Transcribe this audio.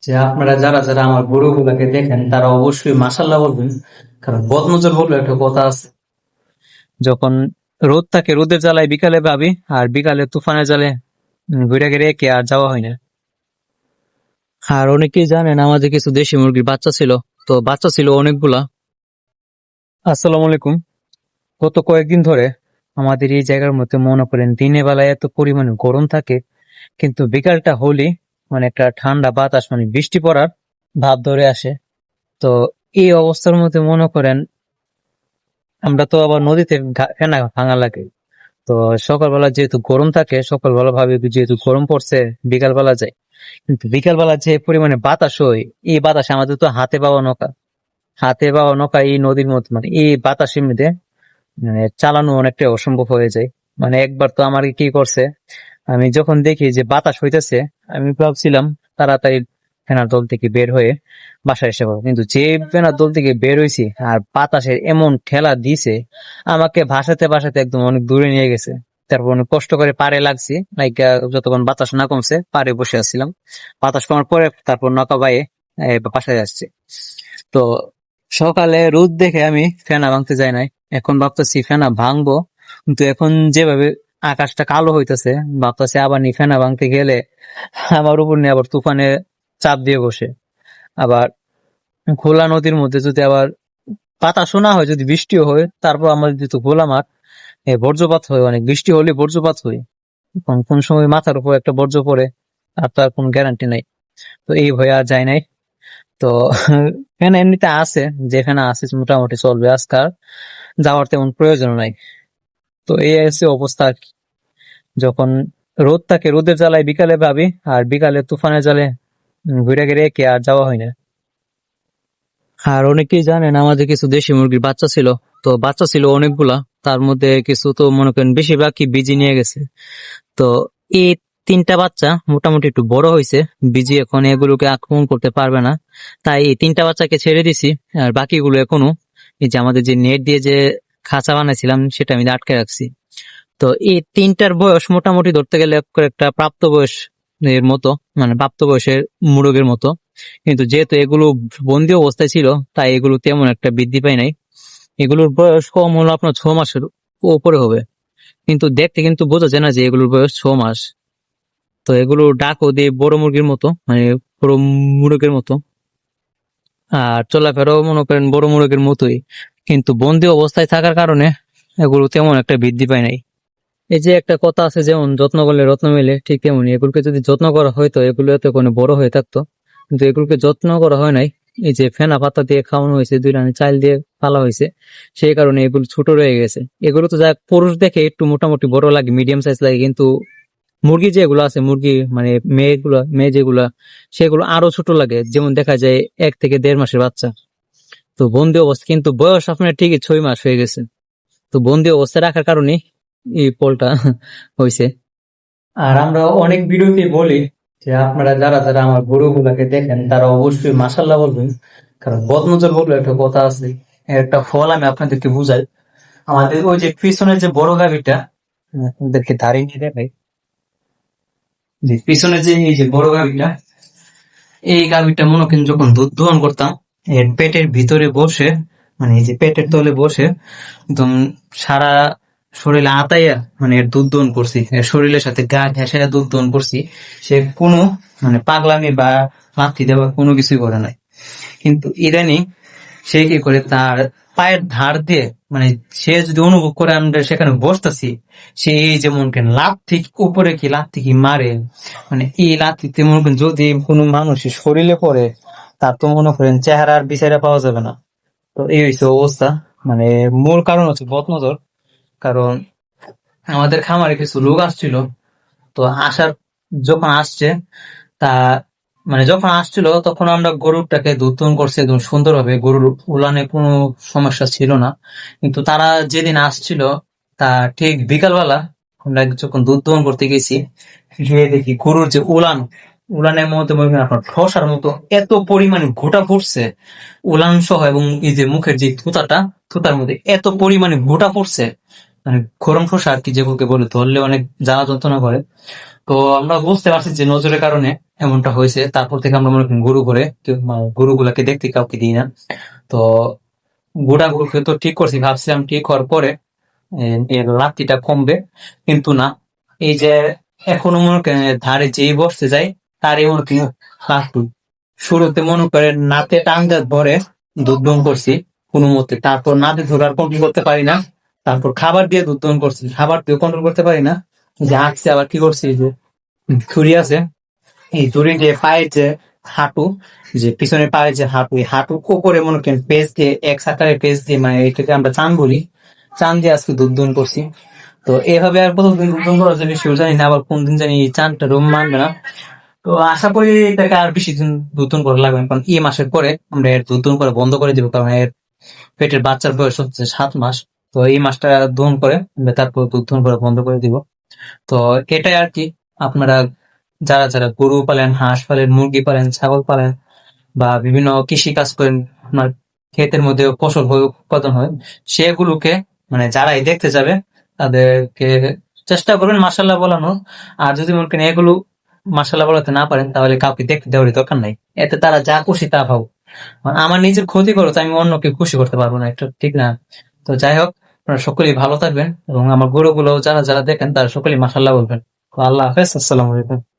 যে আপনারা যারা যারা আমার গরুগুলাকে দেখেন তারা অবশ্যই মাশাআল্লাহ বলবেন। কারণ বদনজর বললে একটা কথা আছে, যখন রোদ থাকে রোদের জ্বালায় বিকালে ভাবি, আর বিকালে তুফানের জ্বালে ঘুরে ঘিরে একে আর যাওয়া হয় না। আর অনেকেই জানেন আমাদের কিছু দেশি মুরগির বাচ্চা ছিল, তো বাচ্চা ছিল অনেকগুলা। আসসালামু আলাইকুম। গত কয়েকদিন ধরে আমাদের এই জায়গার মধ্যে মনে করেন দিনের বেলায় এত পরিমাণে গরম থাকে, কিন্তু বিকালটা হলে মানে একটা ঠান্ডা বাতাস মানে বৃষ্টি পড়ার ভাব ধরে আসে। তো এই অবস্থার মধ্যে মনে করেন আমরা তো আবার নদীতে ফেনা ভাঙা লাগে। তো সকালবেলা যেহেতু গরম থাকে, সকালবেলা ভাবি যেহেতু গরম পড়ছে বিকালবেলা যাই, কিন্তু বিকালবেলা যে পরিমাণে বাতাস হয়, এই বাতাসে আমাদের তো হাতে পাওয়া নৌকা এই নদীর মধ্যে মানে এই বাতাসের মধ্যে মানে চালানো অনেকটা অসম্ভব হয়ে যায়। মানে একবার তো আমার কি করছে, আমি যখন দেখি যে বাতাস হইতেছে, আমি ভাবছিলাম তাড়াতাড়ি ফেনার দল থেকে বের হয়ে বাসায় এসে পড়বো, কিন্তু যে ফেনার দল থেকে বের হয়েছি আর বাতাসের এমন ঠেলা দিছে, আমাকে ভাসাতে ভাসাতে একদম অনেক দূরে নিয়ে গেছে। তারপর অনেক কষ্ট করে পাড়ে লাগছি, লাইক যতক্ষণ বাতাস না কমছে পাড়ে বসে আসছিলাম। বাতাস কমার পরে তারপর নৌকা বাইয়ে বাসায় আসছে। তো সকালে রোদ দেখে আমি ফেনা ভাঙতে যাই নাই, এখন ভাবতেছি ফেনা ভাঙবো, কিন্তু এখন যেভাবে আকাশটা কালো হইতেছে, ভাবতেছি আবার নি ফেনা ভাঙতে গেলে আমার উপর নিয়ে আবার তুফানে চাপ দিয়ে বসে। আবার খোলা নদীর মধ্যে যদি আবার বাতাসও না হয়, যদি বৃষ্টিও হয়, তারপর আমাদের যেহেতু খোলা মাঠ, বজ্রপাত হয়, অনেক বৃষ্টি হলে বজ্রপাত হয়। কোন সময় মাথার উপর একটা বর্জ্য পড়ে, আর তার কোনো গ্যারান্টি নাই। তো এই ভয়ে আর যায় নাই। তো ফ্যান এমনিতে আছে, যেখানে আছে মোটামুটি চলবে, আজকাল যাওয়ার তেমন প্রয়োজন নাই। তো এই আছে অবস্থা আর কি। যখন রোদ থাকে রোদের জ্বালায় বিকালে ভাবি, আর বিকালে তুফানের জ্বালে ঘুরে ঘিরে একে আর যাওয়া হয় না। আর অনেকেই জানেন আমাদের কিছু দেশি মুরগির বাচ্চা ছিল, তো বাচ্চা ছিল অনেকগুলা। তার মধ্যে কিছু তো মনে করেন বেশিরভাগই বিজি নিয়ে গেছে। তো এই তিনটা বাচ্চা মোটামুটি একটু বড় হয়েছে, বিজি এখন এগুলোকে আক্রমণ করতে পারবে না, তাই এই তিনটা বাচ্চাকে ছেড়ে দিছি। আর বাকিগুলো এখনো এই যে আমাদের যে নেট দিয়ে যে খাঁচা বানাইছিলাম সেটা আমি আটকে রাখছি। তো এই তিনটার বয়স মোটামুটি ধরতে গেলে একটা প্রাপ্ত বয়স এর মতো, মানে প্রাপ্ত বয়সের মুরগের মতো। কিন্তু যেহেতু এগুলো বন্দি অবস্থায় ছিল, তাই এগুলো তেমন একটা বৃদ্ধি পায় নাই। এগুলোর বয়স কম হলো আপনার 6 মাসের উপরে হবে, কিন্তু দেখতে কিন্তু বোঝা যায় না যে এগুলোর বয়স 6 মাস। তো এগুলো ডাকও দিয়ে বড় মুরগির মতো, মানে বড় মুরগের মতো, আর চলাফেরাও মনে করেন বড় মুরগের মতোই। কিন্তু বন্দি অবস্থায় থাকার কারণে এগুলো তেমন একটা বৃদ্ধি পায় নাই। এই যে একটা কথা আছে, যেমন যত্ন করলে রত্ন মেলে, ঠিক তেমনি এগুলোকে যদি যত্ন করা হয়তো এগুলো এত কোনো বড় হয়ে থাকতো, কিন্তু এগুলোকে যত্ন করা হয় নাই। এই যে ফেনা পাতা দিয়ে খাওয়ানো হয়েছে, 2 রানী চাল দিয়ে পালা হয়েছে, সেই কারণে এগুলো ছোট রয়ে গেছে। এগুলো তো যা পুরুষ দেখে একটু মোটামুটি বড় লাগে, মিডিয়াম সাইজ লাগে, কিন্তু মুরগি যেগুলো আছে, মুরগি মানে মেয়ে যেগুলা, সেগুলো আরো ছোট লাগে, যেমন দেখা যায় 1 থেকে 1.5 মাসের বাচ্চা। তো বন্দি অবস্থা, কিন্তু বয়স আপনার ঠিকই 6 মাস হয়ে গেছে। তো বন্দি অবস্থায় রাখার কারণে এই ফলটা হয়েছে। আর আমরা অনেক ভিডিওতে বলি যে আপনারা যারা যারা আমার গরুগুলাকে দেখেন তারা অবশ্যই মাশাআল্লাহ বলবেন। কারণ বদনজর বললে একটা কথা আছে, এর একটা ফল আমি আপনাদেরকে বুঝাই। আমাদের ওই যে পিছনের যে বড় গাভীটা, আপনাদেরকে দাঁড়িয়ে নিয়ে দেখাই, যে পিছনে যে এই যে বড় গাভীটা, এই গাভীটা মনে করেন যখন দুধ দোহন করতাম, এর পেটের ভিতরে বসে, মানে এই যে পেটের তলে বসে একদম সারা শরীরে আতাইয়া মানে এর দুধ দোহন করছি, এর শরীরের সাথে গা ঘেঁষে দুধ দোহন করছি। সে কোনো মানে পাগলামি বা লাথি দেওয়া কোনো কিছুই করে নাই। কিন্তু ইদানিং সে কি করে, তার পায়ের ধার দিয়ে, মানে সে যদি অনুভব করে আমরা সেখানে বসতেছি, সে এই যে মনে করেন লাথি উপরে কি লাথি কি মারে, মানে এই লাথিতে মনে করেন যদি কোনো মানুষের শরীরে পড়ে, তার তো মনে করেন চেহারার বিচারে পাওয়া যাবে না। তো এই হচ্ছে অবস্থা। মানে মূল কারণ হচ্ছে বদনজর। কারণ আমাদের খামারে কিছু লোক আসছিল, তো যখন আসছে, তা মানে যখন আসছিল তখন আমরা গরুটাকে দুধ করছি একদম সুন্দরভাবে, গরুর উলানে কোনো সমস্যা ছিল না। কিন্তু তারা যেদিন আসছিল, তা ঠিক বিকালবেলা আমরা যখন দুধ দহন করতে গেছি, গিয়ে দেখি গরুর যে উলানের মধ্যে মনে করেন আপনার ঠসার মতো এত পরিমাণে ঘোটা ফুটছে, উলান সহ, এবং এই যে মুখের যে থুতার মধ্যে এত পরিমাণে ঘোটা ফুটছে, মানে গরম ঠোসা আর কি, যেগুলোকে বলে ধরলে অনেক জ্বালা যন্ত্রণা করে। তো আমরা বুঝতে পারছি যে নজরের কারণে এমনটা হয়েছে। তারপর থেকে আমরা মনে করি গরু ঘরে গরুগুলাকে দেখতে কাউকে দিই না। তো গরুকে তো ঠিক করছি, ভাবছিলাম ঠিক হওয়ার পরে এর লাত্তিটা কমবে, কিন্তু না। এই যে এখনো মনে করেন ধারে যেই বসতে যায় তারই মনে করেন লাত্তু। শুরুতে মনে করেন নাতে টান দেওয়ার পরে দুধ দহন করছি কোনো মতে, তারপর নাতে ধরার কন্ট্রোল করতে পারি না, তারপর খাবার দিয়ে দুধ দহন করছি, খাবার দিয়ে কন্ট্রোল করতে পারি না, যে হাঁটছে আবার কি করছি যে ছুরি আছে, এই ছুরি দিয়ে পায়ের যে হাঁটু, যে পিছনের পায়ের যে হাঁটু, এই হাঁটু উপরে মনে করেন পেজ দিয়ে এক সাকারে পেজ দিয়ে, মানে এটাকে আমরা চান বলি, চান দিয়ে আজকে দুধ দহন করছি। তো এভাবে আর কতদিন দুধ দহন করা যাবে সেও জানি না, আবার কোন দিন জানি এই চানটা রুম মানবে না। তো আশা করি এটাকে আর বেশি দিন দুধ দহন করা লাগবে না, কারণ এই মাসের পরে আমরা এর দুধ দহন করা বন্ধ করে দিব, কারণ এর পেটের বাচ্চার বয়স হচ্ছে 7 মাস। তো এই মাসটা দহন করে আমরা তারপর দুধ দহন করা বন্ধ করে দিব। তো এটাই আর কি। আপনারা যারা যারা গরু পালেন, হাঁস পালেন, মুরগি পালেন, ছাগল পালেন, বা বিভিন্ন কৃষি কাজ করেন, আপনার ক্ষেতের মধ্যে ফসল উৎপাদন হয়, সেগুলোকে মানে যারাই দেখতে যাবে তাদেরকে চেষ্টা করবেন মাসাল্লাহ বলানো। আর যদি মনে করেন এগুলো মাসাল্লাহ বলাতে না পারেন, তাহলে কাউকে দেখতে দেওয়ার দরকার নাই, এতে তারা যা খুশি তা ভাবো। আমার নিজের ক্ষতি করো তো আমি অন্যকে খুশি করতে পারবো না, এটা ঠিক না। তো যাই হোক, আপনারা সকলেই ভালো থাকবেন, এবং আমার গরুগুলো যারা যারা দেখেন তারা সকলেই মাসাল্লাহ বলবেন। তো আল্লাহ হাফেজ, আসসালামু আলাইকুম।